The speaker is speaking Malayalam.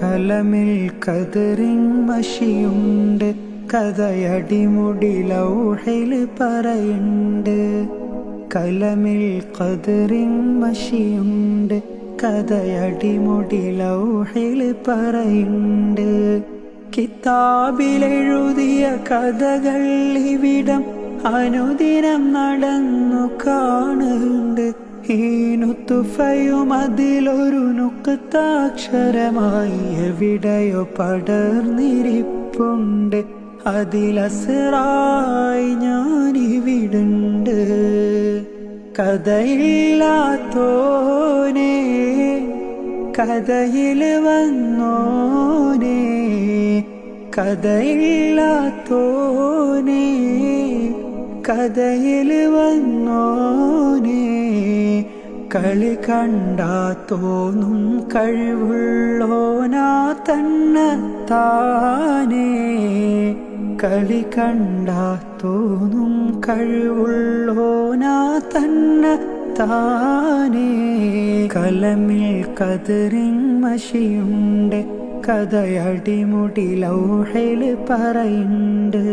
കലമിൽ കതിറിൻ മഷിയുണ്ട്, കഥയടിമുടി ലൗഹിൽ പറയുണ്ട്. കലമിൽ കതിറിൻ മഷിയുണ്ട്, കഥയടിമുടി ലൗഹിൽ പറയുണ്ട്. കിതാബിലെഴുതിയ കഥകൾ ഇവിടം അനുദിനം നടന്നു കാണുന്നുണ്ട്. ഈ നുത്ഫയും അതിലൊരു നുക്താക്ഷരമായി എവിടെയോ പടർന്നിരിപ്പുണ്ട്. അതിലസ്റായി ഞാനിവിടുണ്ട്. കഥയില്ലാത്തോനേ കഥയിൽ വന്നോനേ, കഥയില്ലാത്തോനേ കഥയിൽ വന്നോനേ. കളി കണ്ടാ തോന്നും കഴിവുള്ളോനാ തന്നെത്താനേ. കളി കണ്ടാ തോന്നും കഴിവുള്ളോനാ തന്നെത്താനേ. കലമിൽ കതിറിൻ മഷിയുണ്ട്, കഥയടിമുടി ലൗഹിൽ പറയുണ്ട്.